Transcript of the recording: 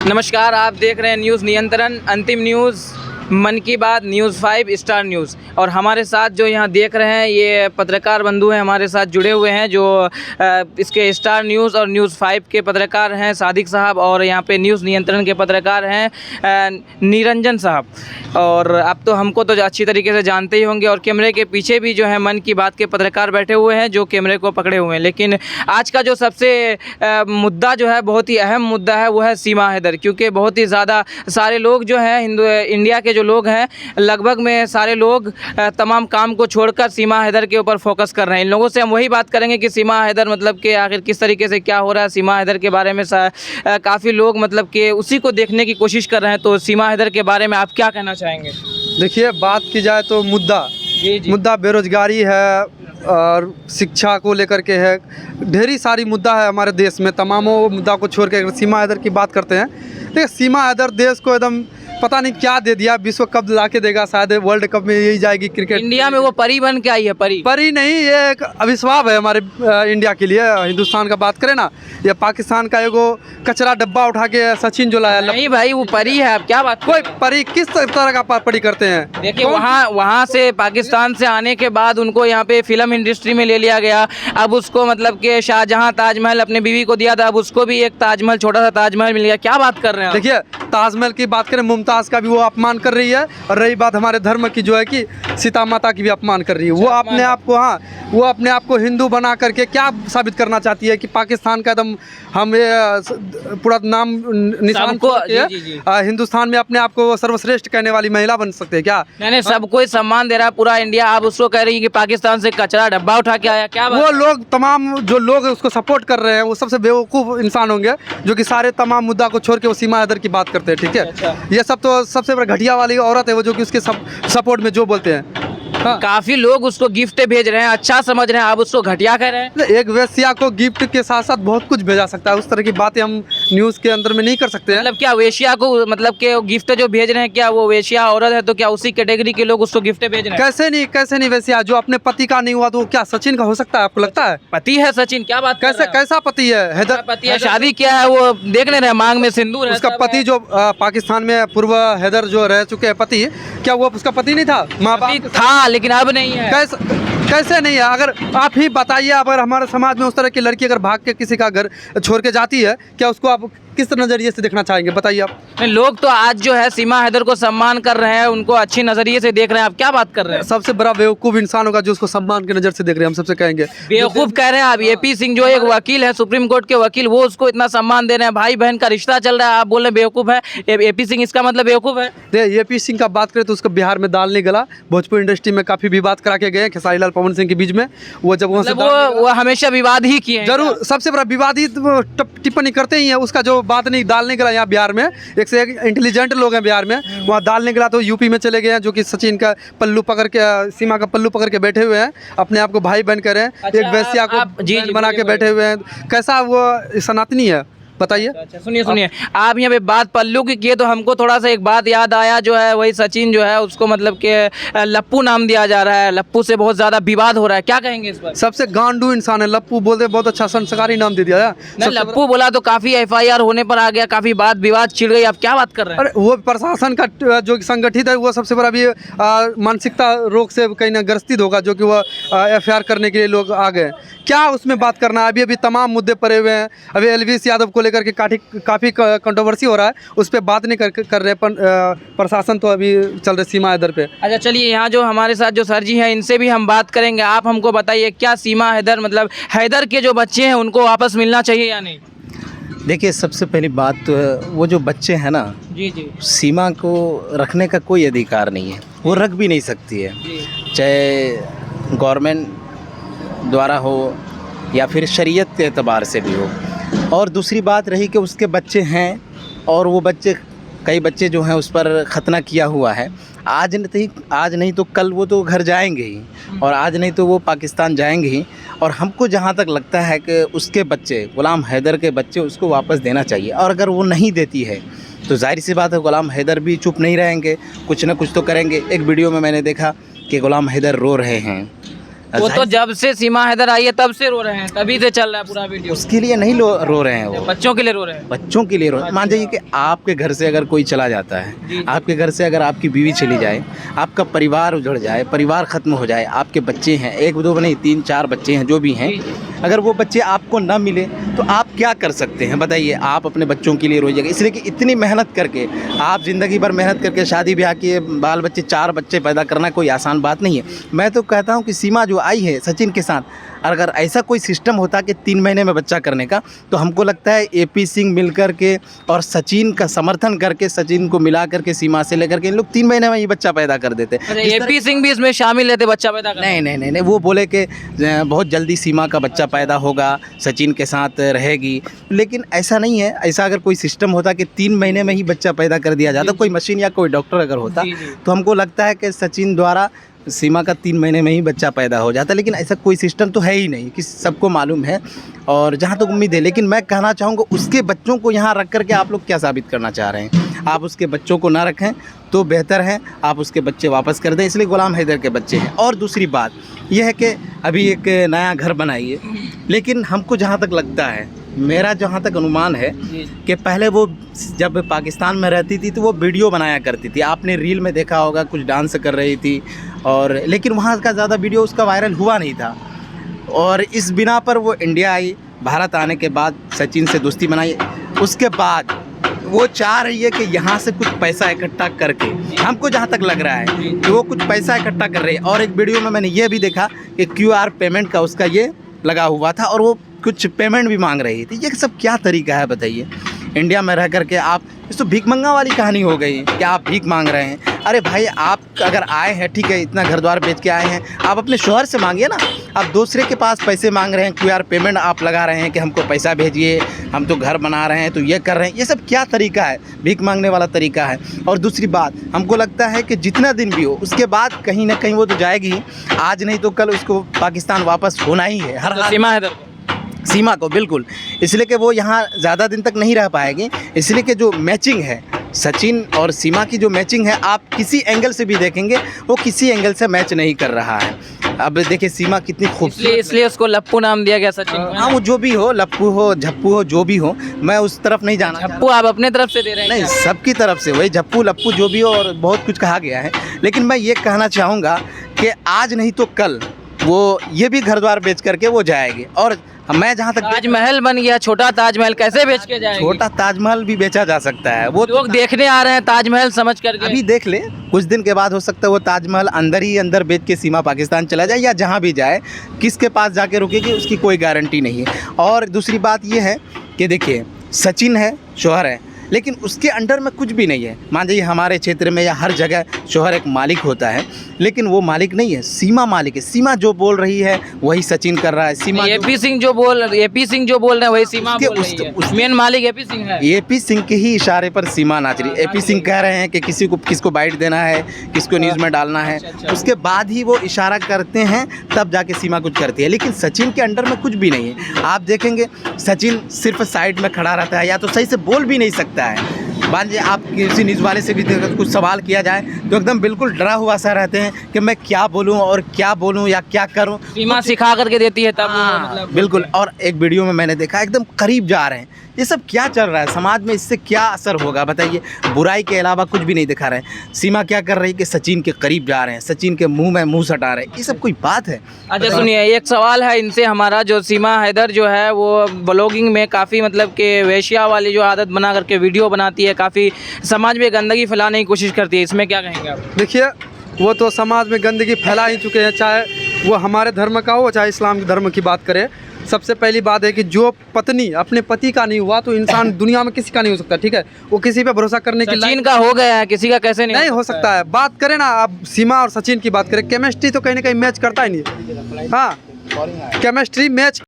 नमस्कार, आप देख रहे हैं न्यूज़ नियंत्रण अंतिम न्यूज़ मन की बात न्यूज़ 5 स्टार न्यूज़। और हमारे साथ जो यहाँ देख रहे हैं ये पत्रकार बंधु हैं, हमारे साथ जुड़े हुए हैं जो इसके स्टार न्यूज़ और न्यूज़ 5 के पत्रकार हैं सादिक साहब, और यहाँ पे न्यूज़ नियंत्रण के पत्रकार हैं निरंजन साहब। और अब तो हमको तो अच्छी तरीके से जानते ही होंगे, और कैमरे के पीछे भी जो है मन की बात के पत्रकार बैठे हुए हैं जो कैमरे को पकड़े हुए हैं। लेकिन आज का जो सबसे मुद्दा जो है, बहुत ही अहम मुद्दा है, वो है सीमा हैदर। क्योंकि बहुत ही ज़्यादा सारे लोग जो हैं इंडिया के जो लोग हैं, लगभग में सारे लोग तमाम काम को छोड़कर सीमा हैदर के ऊपर फोकस कर रहे हैं। इन लोगों से हम वही बात करेंगे कि सीमा हैदर मतलब कि आखिर किस तरीके से क्या हो रहा है। सीमा हैदर के बारे में काफ़ी लोग मतलब कि उसी को देखने की कोशिश कर रहे हैं। तो सीमा हैदर के बारे में आप क्या कहना चाहेंगे? देखिए, बात की जाए तो मुद्दा बेरोजगारी है और शिक्षा को लेकर के है। ढेरी सारी मुद्दा है हमारे देश में। तमामों मुद्दा को छोड़ के अगर सीमा हैदर की बात करते हैं, देखिए सीमा हैदर देश को एकदम पता नहीं क्या दे दिया। विश्व कप ला के देगा, शायद वर्ल्ड कप में यही जाएगी क्रिकेट। इंडिया में वो परी बन के आई है। परी नहीं, ये एक अभिशाप है हमारे इंडिया के लिए। हिंदुस्तान का बात करें ना, ये पाकिस्तान का एगो कचरा डब्बा उठा के सचिन जो लाया। नहीं भाई, वो परी है। आप क्या बात? कोई परी किस तरह का परी करते हैं? देखिए, वहाँ से पाकिस्तान से आने के बाद उनको यहाँ पे फिल्म इंडस्ट्री में ले लिया गया। अब उसको मतलब कि शाहजहां ताजमहल अपने बीवी को दिया था, अब उसको भी एक ताजमहल, छोटा सा ताजमहल मिल गया। क्या बात कर रहे हैं? देखिए, ताजमहल की बात करें, मुमताज़ का भी वो अपमान कर रही है। और रही बात हमारे धर्म की, जो है कि सीता माता की भी अपमान कर रही है। वो अपने आप को हिंदू बना करके क्या साबित करना चाहती है कि पाकिस्तान का एकदम हम पूरा नाम निशान को हिंदुस्तान में अपने आप को सर्वश्रेष्ठ कहने वाली महिला बन सकते हैं क्या? नहीं, सबको सम्मान दे रहा है पूरा इंडिया। आप उसको कह रही है कि पाकिस्तान से कचरा डब्बा उठा के आया। क्या वो लोग, तमाम जो लोग उसको सपोर्ट कर रहे हैं, वो सबसे बेवकूफ़ इंसान होंगे जो कि सारे तमाम मुद्दा को छोड़ के वो सीमा हैदर की बात करते हैं। ठीक है, अच्छा। ये सब तो सबसे बड़ा घटिया वाली औरत है वो, जो कि उसके सपोर्ट में जो बोलते हैं। हाँ। काफी लोग उसको गिफ्ट भेज रहे हैं, अच्छा समझ रहे हैं, आप उसको घटिया कह रहे हैं। एक वेश्या को गिफ्ट के साथ साथ बहुत कुछ भेजा सकता है। उस तरह की बातें हम न्यूज़ के अंदर में नहीं कर सकते हैं। मतलब क्या वेश्या को, मतलब कि गिफ्ट जो भेज रहे हैं, क्या वो वेश्या औरत है तो क्या उसी कैटेगरी के लोग उसको गिफ्ट भेज रहे हैं? कैसे नहीं वेश्या? जो अपने पति का नहीं हुआ तो क्या सचिन का हो सकता है? आपको लगता है? पति है सचिन, क्या बात? कैसा पति है? हैदर पति है, शादी किया है, वो देख ले रहे हैं, मांग में सिंदूर है। उसका पति जो पाकिस्तान में पूर्व हैदर जो रह चुके हैं पति, क्या वो उसका पति नहीं था? माँ बाप था, लेकिन अब नहीं है। कैसे नहीं है? अगर आप ही बताइए, अगर हमारे समाज में उस तरह की लड़की अगर भाग के किसी का घर छोड़ के जाती है, क्या उसको आप किस नज़रिए से देखना चाहेंगे? बताइए आप। लोग तो आज जो है सीमा हैदर को सम्मान कर रहे हैं, उनको अच्छी नजरिए से देख रहे हैं। आप क्या बात कर रहे हैं? सबसे बड़ा बेवकूफ़ इंसान होगा जो उसको सम्मान की नज़र से देख रहे हैं। हम सबसे कहेंगे बेवकूफ़ कह रहे हैं आप। एपी सिंह जो एक वकील है, सुप्रीम कोर्ट के वकील, वो उसको इतना सम्मान दे रहे हैं। भाई बहन का रिश्ता चल रहा है, आप बोल रहे हैं बेवकूफ़ है एपी सिंह? इसका मतलब बेवकूफ़ है? एपी सिंह का बात करें तो उसका बिहार में दाल नहीं गला। भोजपुरी इंडस्ट्री में काफ़ी विवाद करा के गए खेसारी लाल पवन सिंह के बीच में। वो जब वो हमेशा विवाद ही किए हैं। जरूर, सबसे बड़ा विवादित टिप्पणी करते ही है। उसका जो बात नहीं, दाल नहीं गला यहाँ बिहार में, एक से एक इंटेलिजेंट लोग हैं बिहार में, वहाँ दाल नहीं गला तो यूपी में चले गए हैं, जो कि सचिन का पल्लू पकड़ के, सीमा का पल्लू पकड़ के बैठे हुए हैं, अपने आप को भाई बहन कर रहे हैं। अच्छा, एक वैश्या को बहन बना के बैठे हुए हैं। कैसा वो सनातनी है? बताइए। अच्छा, सुनिए, आप यहाँ पे बात पल्लू की किए तो हमको थोड़ा सा एक बात याद आया, जो है वही सचिन जो है उसको मतलब कि लप्पू नाम दिया जा रहा है। लप्पू से बहुत ज़्यादा विवाद हो रहा है, क्या कहेंगे इस पर? सबसे गांडू इंसान है लप्पू। बोलते बहुत अच्छा संस्कारी नाम दे दिया है। लप्पू बोला तो काफ़ी FIR होने पर आ गया, काफ़ी बात विवाद छिड़ गई। आप क्या बात कर रहे हैं? अरे वो प्रशासन का जो संगठित है, वो सबसे बड़ा भी मानसिकता रोग से कहीं ना ग्रसित होगा, जो कि वो FIR करने के लिए लोग आ गए। क्या उसमें बात करना है? अभी तमाम मुद्दे पड़े हुए हैं। अभी एलवीएस यादव को लेकर के काफ़ी कंट्रोवर्सी हो रहा है, उस पर बात नहीं कर रहे। प्रशासन तो अभी चल रहे सीमा हैदर पे। अच्छा, चलिए, यहाँ जो हमारे साथ जो सर जी हैं, इनसे भी हम बात करेंगे। आप हमको बताइए, क्या सीमा हैदर, मतलब हैदर के जो बच्चे हैं, उनको वापस मिलना चाहिए या नहीं? देखिए, सबसे पहली बात तो वो जो बच्चे हैं ना, जी, सीमा को रखने का कोई अधिकार नहीं है। वो रख भी नहीं सकती है, चाहे गवर्नमेंट द्वारा हो या फिर शरीयत के एतबार से भी हो। और दूसरी बात रही कि उसके बच्चे हैं, और वो बच्चे, कई बच्चे जो हैं उस पर खतना किया हुआ है। आज नहीं तो कल वो तो घर जाएंगे ही, और आज नहीं तो वो पाकिस्तान जाएंगे ही। और हमको जहाँ तक लगता है कि उसके बच्चे, गुलाम हैदर के बच्चे, उसको वापस देना चाहिए। और अगर वो नहीं देती है तो जाहिर सी बात है गुलाम हैदर भी चुप नहीं रहेंगे, कुछ ना कुछ तो करेंगे। एक वीडियो में मैंने देखा कि गुलाम हैदर रो रहे हैं, वो तो जब से सीमा हैदर आई है तब से रो रहे हैं, तभी से चल रहा है पूरा वीडियो। उसके लिए नहीं रो रहे हैं वो, बच्चों के लिए रो रहे हैं। बच्चों के लिए रो। मान जाइए कि आपके घर से अगर कोई चला जाता है, आपके घर से अगर आपकी बीवी चली जाए, आपका परिवार उजड़ जाए, परिवार ख़त्म हो जाए, आपके बच्चे हैं, एक दो नहीं 3-4 बच्चे हैं जो भी हैं, अगर वो बच्चे आपको ना मिले तो आप क्या कर सकते हैं बताइए। आप अपने बच्चों के लिए रोइएगा, इसलिए कि इतनी मेहनत करके आप ज़िंदगी भर मेहनत करके शादी ब्याह किए, बाल बच्चे 4 बच्चे पैदा करना कोई आसान बात नहीं है। मैं तो कहता हूँ कि सीमा जो आई है सचिन के साथ, अगर ऐसा कोई सिस्टम होता कि 3 महीने में बच्चा करने का, तो हमको लगता है AP सिंह मिल कर के और सचिन का समर्थन करके, सचिन को मिला करके सीमा से लेकर के इन लोग 3 महीने में ये बच्चा पैदा कर देते। AP सिंह भी इसमें शामिल रहते बच्चा पैदा करने? नहीं, वो बोले कि बहुत जल्दी सीमा का बच्चा पैदा होगा, सचिन के साथ रहेगी, लेकिन ऐसा नहीं है। ऐसा अगर कोई सिस्टम होता कि 3 महीने में ही बच्चा पैदा कर दिया जाता, कोई मशीन या कोई डॉक्टर अगर होता, तो हमको लगता है कि सचिन द्वारा सीमा का 3 महीने में ही बच्चा पैदा हो जाता, लेकिन ऐसा कोई सिस्टम तो है ही नहीं कि सबको मालूम है। और जहाँ तक उम्मीद है, लेकिन मैं कहना चाहूँगा उसके बच्चों को यहाँ रख करके आप लोग क्या साबित करना चाह रहे हैं? आप उसके बच्चों को ना रखें तो बेहतर है, आप उसके बच्चे वापस कर दें, इसलिए गुलाम हैदर के बच्चे हैं। और दूसरी बात यह है कि अभी एक नया घर बनाइए, लेकिन हमको जहाँ तक लगता है, मेरा जहाँ तक अनुमान है कि पहले वो जब पाकिस्तान में रहती थी तो वो वीडियो बनाया करती थी, आपने रील में देखा होगा, कुछ डांस कर रही थी, और लेकिन वहाँ का ज़्यादा वीडियो उसका वायरल हुआ नहीं था। और इस बिना पर वो इंडिया आई, भारत आने के बाद सचिन से दोस्ती बनाई, उसके बाद वो चाह रही है कि यहाँ से कुछ पैसा इकट्ठा करके, हमको जहाँ तक लग रहा है कि वो कुछ पैसा इकट्ठा कर रही है। और एक वीडियो में मैंने ये भी देखा कि QR पेमेंट का उसका ये लगा हुआ था और वो कुछ पेमेंट भी मांग रही थी। ये सब क्या तरीका है बताइए? इंडिया में रह करके आप, इस तो भीख मंगा वाली कहानी हो गई कि आप भीख मांग रहे हैं। अरे भाई, आप अगर आए हैं, ठीक है, इतना घर द्वार बेच के आए हैं, आप अपने शौहर से मांगिए ना। आप दूसरे के पास पैसे मांग रहे हैं, QR पेमेंट आप लगा रहे हैं कि हमको पैसा भेजिए, हम तो घर बना रहे हैं, तो ये कर रहे हैं। ये सब क्या तरीका है? भीख मांगने वाला तरीका है। और दूसरी बात, हमको लगता है कि जितना दिन भी हो, उसके बाद कहीं ना कहीं वो तो जाएगी ही, आज नहीं तो कल उसको पाकिस्तान वापस होना ही है। हर सीमा हैदर, सीमा को बिल्कुल, इसलिए कि वो यहाँ ज़्यादा दिन तक नहीं रह पाएगी। इसलिए कि जो मैचिंग है सचिन और सीमा की, जो मैचिंग है, आप किसी एंगल से भी देखेंगे वो किसी एंगल से मैच नहीं कर रहा है। अब देखिए सीमा कितनी खूबसूरत, इसलिए उसको लप्पू नाम दिया गया सचिन को। हाँ, वो जो भी हो, लप्पू हो, झप्पू हो, जो भी हो, मैं उस तरफ नहीं जाना। झप्पू आप अपने तरफ से दे रहे हैं? नहीं, सबकी तरफ से, वही झप्पू लप्पू जो भी हो, और बहुत कुछ कहा गया है। लेकिन मैं ये कहना चाहूँगा कि आज नहीं तो कल वो ये भी घर द्वार बेच करके वो जाएगी। और मैं जहाँ तक, ताजमहल बन गया, छोटा ताजमहल कैसे बेच के जाएगी? छोटा ताजमहल भी बेचा जा सकता है। वो लोग देखने आ रहे हैं ताजमहल समझ करके। अभी देख ले, कुछ दिन के बाद हो सकता है वो ताजमहल अंदर ही अंदर बेच के सीमा पाकिस्तान चला जाए, या जहाँ भी जाए, किसके पास जाके रुकेगी उसकी कोई गारंटी नहीं है। और दूसरी बात ये है कि देखिए, सचिन है, शौहर है, लेकिन उसके अंडर में कुछ भी नहीं है। मान लीजिए हमारे क्षेत्र में या हर जगह शौहर एक मालिक होता है, लेकिन वो मालिक नहीं है, सीमा मालिक है। सीमा जो बोल रही है वही सचिन कर रहा है। सीमा AP सिंह जो बोल रहे हैं वही सीमा बोल रही है। मेन मालिक AP सिंह है। AP सिंह के ही इशारे पर सीमा नाच रही है। AP सिंह कह रहे हैं कि किसको बाइट देना है, किसको न्यूज़ में डालना है, उसके बाद ही वो इशारा करते हैं, तब जाके सीमा कुछ करती है। लेकिन सचिन के अंडर में कुछ भी नहीं है। आप देखेंगे सचिन सिर्फ साइड में खड़ा रहता है, या तो सही से बोल भी नहीं सकता है। मान लीजिए आप किसी न्यूज़ वाले से भी कुछ सवाल किया जाए तो एकदम बिल्कुल डरा हुआ सा रहते हैं कि मैं क्या बोलूं और क्या बोलूं या क्या करूं। सीमा सिखा करके देती है तब मतलब बिल्कुल। और एक वीडियो में मैंने देखा एकदम करीब जा रहे हैं। ये सब क्या चल रहा है समाज में? इससे क्या असर होगा बताइए? बुराई के अलावा कुछ भी नहीं दिखा रहे हैं। सीमा क्या कर रही है कि सचिन के करीब जा रहे हैं, सचिन के मुंह में मुंह सटा रहे हैं। ये सब कोई बात है? अच्छा सुनिए, एक सवाल है इनसे हमारा। जो सीमा हैदर जो है वो ब्लॉगिंग में काफ़ी मतलब कि वेश्या वाली जो आदत बना करके वीडियो बनाती है, काफ़ी समाज में गंदगी फैलाने की कोशिश करती है, इसमें क्या कहेंगे आप? देखिए, वो तो समाज में गंदगी फैला ही चुके हैं, चाहे वो हमारे धर्म का हो चाहे इस्लाम के धर्म की बात करें। सबसे पहली बात है कि जो पत्नी अपने पति का नहीं हुआ तो इंसान दुनिया में किसी का नहीं हो सकता, ठीक है? वो किसी पे भरोसा करने की सचिन का हो गया है, किसी का कैसे नहीं हो सकता है। बात करें ना, आप सीमा और सचिन की बात करें, केमिस्ट्री तो कहीं ना कहीं मैच करता ही नहीं। हाँ, केमिस्ट्री मैच